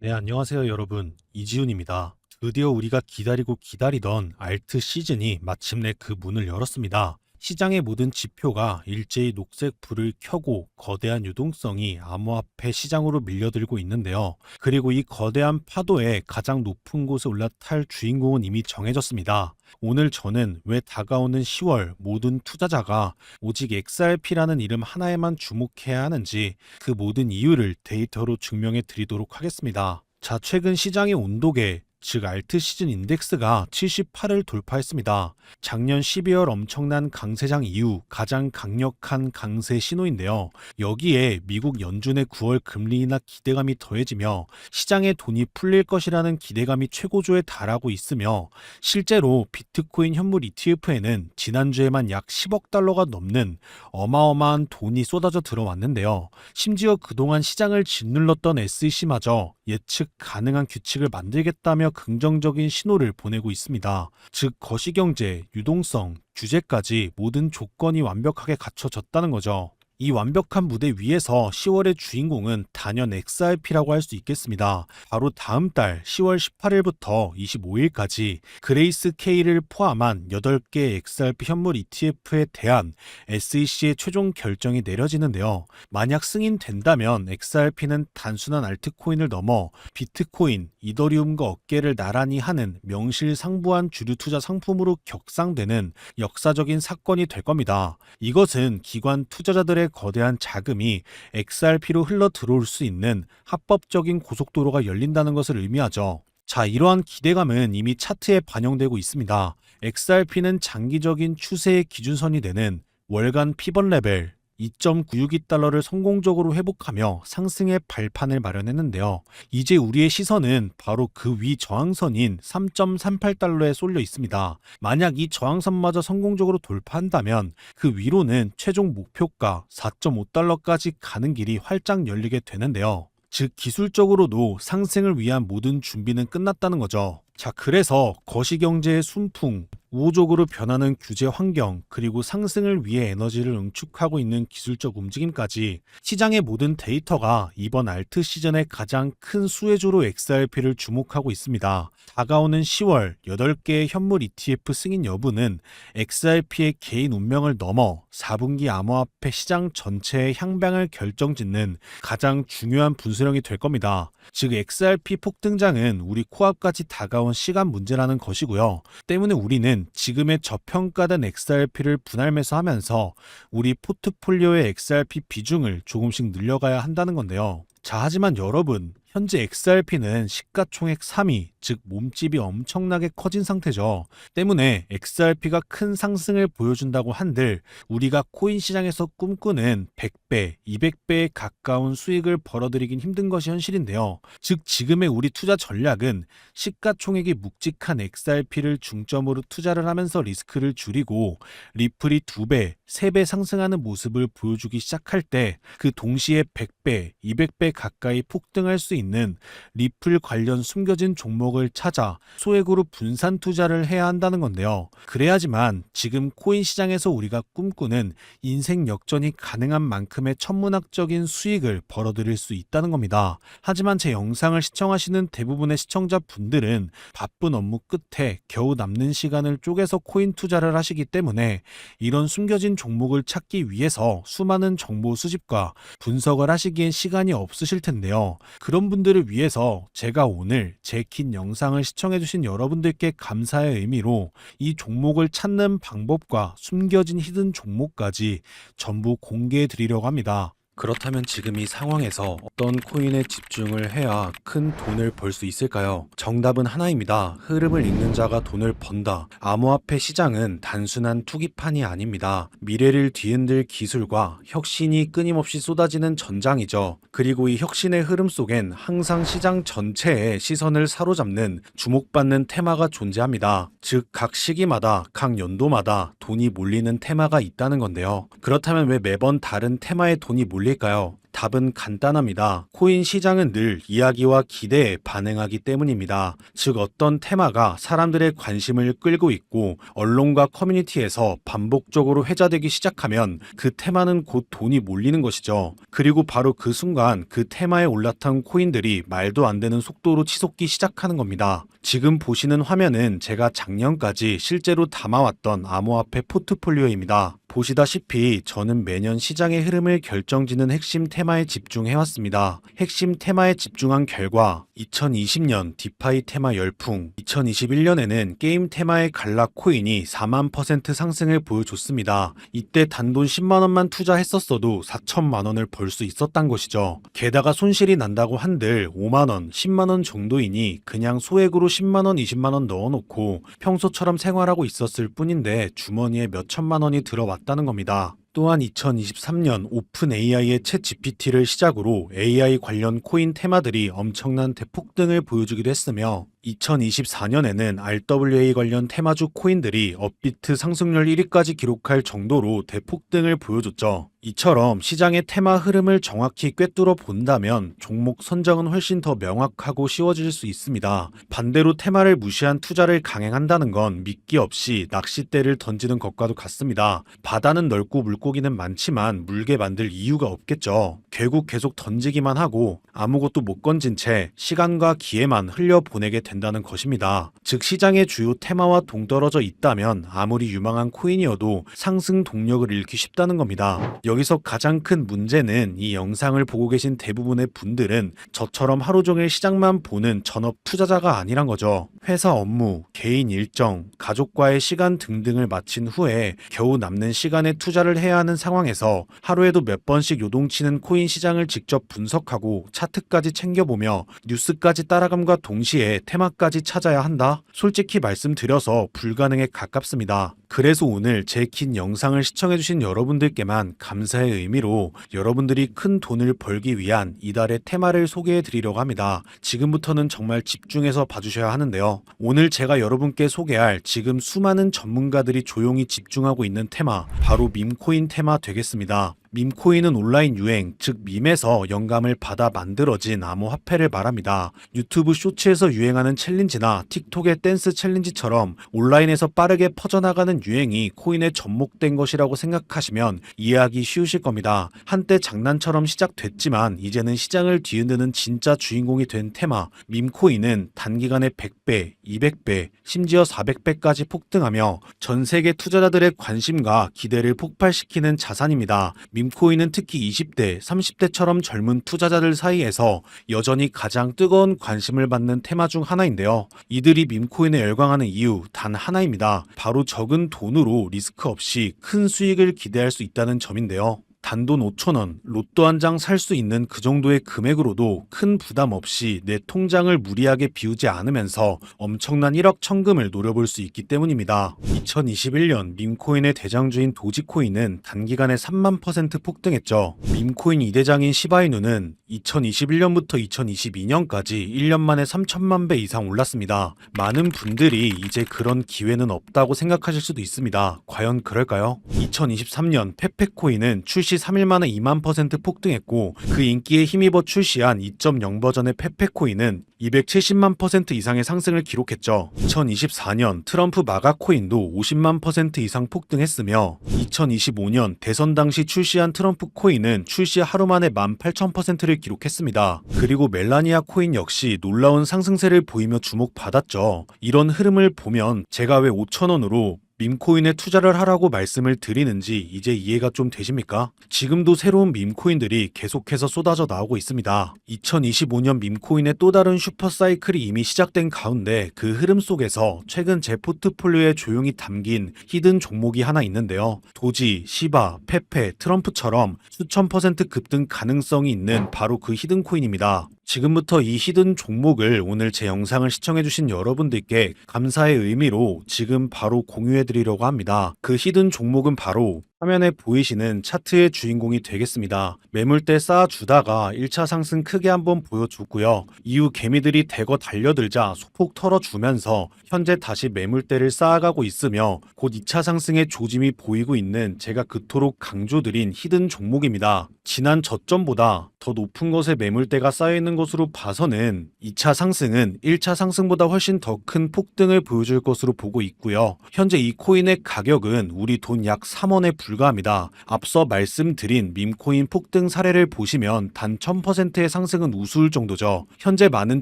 네, 안녕하세요, 여러분. 이지훈입니다. 드디어 우리가 기다리고 기다리던 알트 시즌이 마침내 그 문을 열었습니다. 시장의 모든 지표가 일제히 녹색 불을 켜고 거대한 유동성이 암호화폐 시장으로 밀려들고 있는데요. 그리고 이 거대한 파도에 가장 높은 곳에 올라탈 주인공은 이미 정해졌습니다. 오늘 저는 왜 다가오는 10월 모든 투자자가 오직 XRP라는 이름 하나에만 주목해야 하는지 그 모든 이유를 데이터로 증명해 드리도록 하겠습니다. 자, 최근 시장의 온도계, 즉 알트 시즌 인덱스가 78을 돌파했습니다. 작년 12월 엄청난 강세장 이후 가장 강력한 강세 신호인데요. 여기에 미국 연준의 9월 금리 인하 기대감이 더해지며 시장에 돈이 풀릴 것이라는 기대감이 최고조에 달하고 있으며 실제로 비트코인 현물 ETF에는 지난주에만 약 10억 달러가 넘는 어마어마한 돈이 쏟아져 들어왔는데요. 심지어 그동안 시장을 짓눌렀던 SEC마저 예측 가능한 규칙을 만들겠다며 긍정적인 신호를 보내고 있습니다. 즉 거시경제, 유동성, 규제까지 모든 조건이 완벽하게 갖춰졌다는 거죠. 이 완벽한 무대 위에서 10월의 주인공은 단연 XRP라고 할 수 있겠습니다. 바로 다음 달 10월 18일부터 25일까지 그레이스 K를 포함한 8개 XRP 현물 ETF에 대한 SEC의 최종 결정이 내려지는데요. 만약 승인된다면 XRP는 단순한 알트코인을 넘어 비트코인, 이더리움과 어깨를 나란히 하는 명실상부한 주류 투자 상품으로 격상되는 역사적인 사건이 될 겁니다. 이것은 기관 투자자들의 거대한 자금이 XRP로 흘러 들어올 수 있는 합법적인 고속도로가 열린다는 것을 의미하죠. 자, 이러한 기대감은 이미 차트에 반영되고 있습니다. XRP는 장기적인 추세의 기준선이 되는 월간 피벗 레벨 2.962달러를 성공적으로 회복하며 상승의 발판을 마련했는데요. 이제 우리의 시선은 바로 그 위 저항선인 3.38달러에 쏠려 있습니다. 만약 이 저항선마저 성공적으로 돌파한다면 그 위로는 최종 목표가 4.5달러까지 가는 길이 활짝 열리게 되는데요. 즉 기술적으로도 상승을 위한 모든 준비는 끝났다는 거죠. 자, 그래서 거시경제의 순풍, 우호적으로 변하는 규제 환경, 그리고 상승을 위해 에너지를 응축하고 있는 기술적 움직임까지 시장의 모든 데이터가 이번 알트 시즌의 가장 큰 수혜주로 XRP를 주목하고 있습니다. 다가오는 10월 8개의 현물 ETF 승인 여부는 XRP의 개인 운명을 넘어 4분기 암호화폐 시장 전체의 향방을 결정짓는 가장 중요한 분수령이 될 겁니다. 즉 XRP 폭등장은 우리 코앞까지 다가온 시간 문제라는 것이고요. 때문에 우리는 지금의 저평가된 XRP를 분할 매수하면서 우리 포트폴리오의 XRP 비중을 조금씩 늘려가야 한다는 건데요. 자, 하지만 여러분, 현재 XRP는 시가총액 3위, 즉 몸집이 엄청나게 커진 상태죠. 때문에 XRP가 큰 상승을 보여준다고 한들 우리가 코인 시장에서 꿈꾸는 100배, 200배에 가까운 수익을 벌어들이긴 힘든 것이 현실인데요. 즉 지금의 우리 투자 전략은 시가총액이 묵직한 XRP를 중점으로 투자를 하면서 리스크를 줄이고 리플이 2배, 3배 상승하는 모습을 보여주기 시작할 때 그 동시에 100배, 200배 가까이 폭등할 수 있는 리플 관련 숨겨진 종목을 찾아 소액으로 분산 투자를 해야 한다는 건데요. 그래야지만 지금 코인 시장에서 우리가 꿈꾸는 인생 역전이 가능한 만큼의 천문학적인 수익을 벌어들일 수 있다는 겁니다. 하지만 제 영상을 시청하시는 대부분의 시청자분들은 바쁜 업무 끝에 겨우 남는 시간을 쪼개서 코인 투자를 하시기 때문에 이런 숨겨진 종목을 찾기 위해서 수많은 정보 수집과 분석을 하시기엔 시간이 없으실 텐데요. 그런 분들을 위해서 제가 오늘 제 긴 영상을 시청해주신 여러분들께 감사의 의미로 이 종목을 찾는 방법과 숨겨진 히든 종목까지 전부 공개해 드리려고 합니다. 그렇다면 지금 이 상황에서 어떤 코인에 집중을 해야 큰 돈을 벌 수 있을까요? 정답은 하나입니다. 흐름을 읽는 자가 돈을 번다. 암호화폐 시장은 단순한 투기판이 아닙니다. 미래를 뒤흔들 기술과 혁신이 끊임없이 쏟아지는 전장이죠. 그리고 이 혁신의 흐름 속엔 항상 시장 전체의 시선을 사로잡는 주목받는 테마가 존재합니다. 즉 각 시기마다, 각 연도마다 돈이 몰리는 테마가 있다는 건데요. 그렇다면 왜 매번 다른 테마에 돈이 몰리는 일일까요? 답은 간단합니다. 코인 시장은 늘 이야기와 기대에 반응하기 때문입니다. 즉 어떤 테마가 사람들의 관심을 끌고 있고 언론과 커뮤니티에서 반복적으로 회자되기 시작하면 그 테마는 곧 돈이 몰리는 것이죠. 그리고 바로 그 순간 그 테마에 올라탄 코인들이 말도 안 되는 속도로 치솟기 시작하는 겁니다. 지금 보시는 화면은 제가 작년까지 실제로 담아왔던 암호화폐 포트폴리오입니다. 보시다시피 저는 매년 시장의 흐름을 결정짓는 핵심 테마에 집중해왔습니다. 핵심 테마에 집중한 결과 2020년 디파이 테마 열풍, 2021년에는 게임 테마의 갈락 코인이 4만% 상승을 보여줬습니다. 이때 단돈 10만원만 투자했었어도 4천만원을 벌 수 있었단 것이죠. 게다가 손실이 난다고 한들 5만원, 10만원 정도이니 그냥 소액으로 10만원, 20만원 넣어놓고 평소처럼 생활하고 있었을 뿐인데 주머니에 몇 천만원이 들어왔다는 겁니다. 또한 2023년 오픈 AI의 챗 GPT를 시작으로 AI 관련 코인 테마들이 엄청난 대폭등을 보여주기도 했으며 2024년에는 RWA 관련 테마주 코인들이 업비트 상승률 1위까지 기록할 정도로 대폭등을 보여줬죠. 이처럼 시장의 테마 흐름을 정확히 꿰뚫어 본다면 종목 선정은 훨씬 더 명확하고 쉬워질 수 있습니다. 반대로 테마를 무시한 투자를 강행한다는 건 미끼 없이 낚싯대를 던지는 것과도 같습니다. 바다는 넓고 물고기는 많지만 물게 만들 이유가 없겠죠. 결국 계속 던지기만 하고 아무것도 못 건진 채 시간과 기회만 흘려보내게 된다는 것입니다. 즉 시장의 주요 테마와 동떨어져 있다면 아무리 유망한 코인이어도 상승 동력을 잃기 쉽다는 겁니다. 여기서 가장 큰 문제는 이 영상을 보고 계신 대부분의 분들은 저처럼 하루 종일 시장만 보는 전업 투자자가 아니란 거죠. 회사 업무, 개인 일정, 가족과의 시간 등등을 마친 후에 겨우 남는 시간에 투자를 해야 하는 상황에서 하루에도 몇 번씩 요동치는 코인 시장을 직접 분석하고 차트까지 챙겨보며 뉴스까지 따라감과 동시에 테마까지 찾아야 한다? 솔직히 말씀드려서 불가능에 가깝습니다. 그래서 오늘 제 긴 영상을 시청해주신 여러분들께만 감사의 의미로 여러분들이 큰 돈을 벌기 위한 이달의 테마를 소개해드리려고 합니다. 지금부터는 정말 집중해서 봐주셔야 하는데요. 오늘 제가 여러분께 소개할 지금 수많은 전문가들이 조용히 집중하고 있는 테마, 바로 밈코인 테마 되겠습니다. 밈코인은 온라인 유행, 즉 밈에서 영감을 받아 만들어진 암호화폐를 말합니다. 유튜브 쇼츠에서 유행하는 챌린지나 틱톡의 댄스 챌린지처럼 온라인에서 빠르게 퍼져나가는 유행이 코인에 접목된 것이라고 생각하시면 이해하기 쉬우실 겁니다. 한때 장난처럼 시작됐지만 이제는 시장을 뒤흔드는 진짜 주인공이 된 테마, 밈코인은 단기간에 100배, 200배, 심지어 400배까지 폭등하며 전 세계 투자자들의 관심과 기대를 폭발시키는 자산입니다. 밈코인은 특히 20대, 30대처럼 젊은 투자자들 사이에서 여전히 가장 뜨거운 관심을 받는 테마 중 하나인데요. 이들이 밈코인에 열광하는 이유 단 하나입니다. 바로 적은 돈으로 리스크 없이 큰 수익을 기대할 수 있다는 점인데요. 단돈 5,000원, 로또 한 장 살 수 있는 그 정도의 금액으로도 큰 부담 없이 내 통장을 무리하게 비우지 않으면서 엄청난 1억 천금을 노려볼 수 있기 때문입니다. 2021년 밈코인의 대장주인 도지코인은 단기간에 3만% 폭등했죠. 밈코인 2대장인 시바이누는 2021년부터 2022년까지 1년 만에 3천만 배 이상 올랐습니다. 많은 분들이 이제 그런 기회는 없다고 생각하실 수도 있습니다. 과연 그럴까요? 2023년 페페코인은 출시 3일 만에 2만% 폭등했고 그 인기에 힘입어 출시한 2.0 버전의 페페코인은 270만% 이상의 상승을 기록했죠. 2024년 트럼프 마가코인도 50만% 이상 폭등했으며 2025년 대선 당시 출시한 트럼프 코인은 출시 하루 만에 18,000%를 기록했습니다. 그리고 멜라니아 코인 역시 놀라운 상승세를 보이며 주목받았죠. 이런 흐름을 보면 제가 왜 5,000원으로 밈코인에 투자를 하라고 말씀을 드리는지 이제 이해가 좀 되십니까? 지금도 새로운 밈코인들이 계속해서 쏟아져 나오고 있습니다. 2025년 밈코인의 또 다른 슈퍼사이클이 이미 시작된 가운데 그 흐름 속에서 최근 제 포트폴리오에 조용히 담긴 히든 종목이 하나 있는데요. 도지, 시바, 페페, 트럼프처럼 수천% 급등 가능성이 있는 바로 그 히든 코인입니다. 지금부터 이 히든 종목을 오늘 제 영상을 시청해주신 여러분들께 감사의 의미로 지금 바로 공유해드리려고 합니다. 그 히든 종목은 바로 화면에 보이시는 차트의 주인공이 되겠습니다. 매물대 쌓아주다가 1차 상승 크게 한번 보여줬고요. 이후 개미들이 대거 달려들자 소폭 털어주면서 현재 다시 매물대를 쌓아가고 있으며 곧 2차 상승의 조짐이 보이고 있는 제가 그토록 강조드린 히든 종목입니다. 지난 저점보다 더 높은 것에 매물대가 쌓여있는 것으로 봐서는 2차 상승은 1차 상승보다 훨씬 더 큰 폭등을 보여줄 것으로 보고 있고요. 현재 이 코인의 가격은 우리 돈 약 3원에 불과합니다. 앞서 말씀드린 밈코인 폭등 사례를 보시면 단 1000%의 상승은 우스울 정도죠. 현재 많은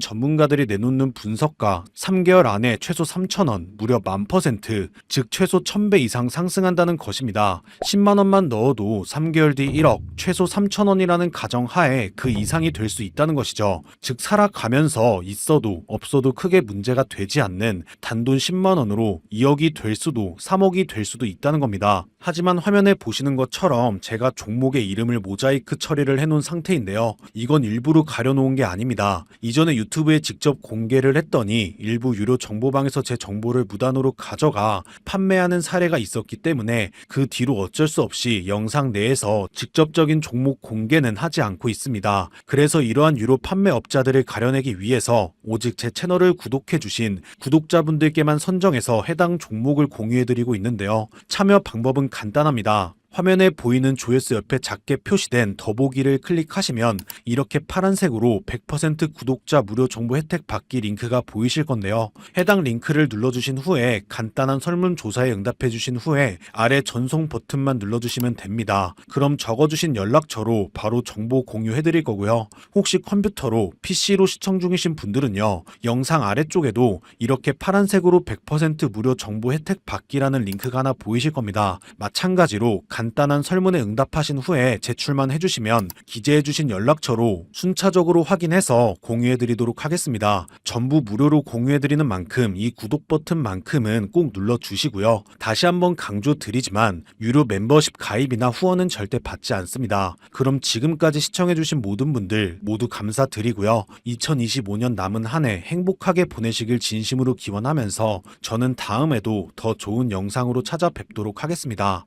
전문가들이 내놓는 분석가 3개월 안에 최소 3,000원, 무려 10,000%, 즉 최소 1000배 이상 상승한다는 것입니다. 10만원만 넣어도 3개월 뒤 1억, 최소 3,000원이라는 가정하에 그 이상이 될 수 있다는 것이죠. 즉 살아가면서 있어도 없어도 크게 문제가 되지 않는 단돈 10만원으로 2억이 될 수도 3억이 될 수도 있다는 겁니다. 하지만 화면에 보시는 것처럼 제가 종목의 이름을 모자이크 처리를 해놓은 상태인데요. 이건 일부러 가려놓은 게 아닙니다. 이전에 유튜브에 직접 공개를 했더니 일부 유료 정보방에서 제 정보를 무단으로 가져가 판매하는 사례가 있었기 때문에 그 뒤로 어쩔 수 없이 영상 내에서 직접적인 종목 공개는 하지 않고 있습니다. 그래서 이러한 유료 판매업자들을 가려내기 위해서 오직 제 채널을 구독해주신 구독자분들께만 선정해서 해당 종목을 공유해드리고 있는데요. 참여 방법은 간단합니다. 화면에 보이는 조회수 옆에 작게 표시된 더보기를 클릭하시면 이렇게 파란색으로 100% 구독자 무료 정보 혜택 받기 링크가 보이실 건데요. 해당 링크를 눌러주신 후에 간단한 설문조사에 응답해주신 후에 아래 전송 버튼만 눌러주시면 됩니다. 그럼 적어주신 연락처로 바로 정보 공유해드릴 거고요. 혹시 컴퓨터로 PC로 시청 중이신 분들은요. 영상 아래쪽에도 이렇게 파란색으로 100% 무료 정보 혜택 받기라는 링크가 하나 보이실 겁니다. 마찬가지로 간단한 설문에 응답하신 후에 제출만 해주시면 기재해주신 연락처로 순차적으로 확인해서 공유해드리도록 하겠습니다. 전부 무료로 공유해드리는 만큼 이 구독 버튼만큼은 꼭 눌러주시고요. 다시 한번 강조드리지만 유료 멤버십 가입이나 후원은 절대 받지 않습니다. 그럼 지금까지 시청해주신 모든 분들 모두 감사드리고요. 2025년 남은 한 해 행복하게 보내시길 진심으로 기원하면서 저는 다음에도 더 좋은 영상으로 찾아뵙도록 하겠습니다.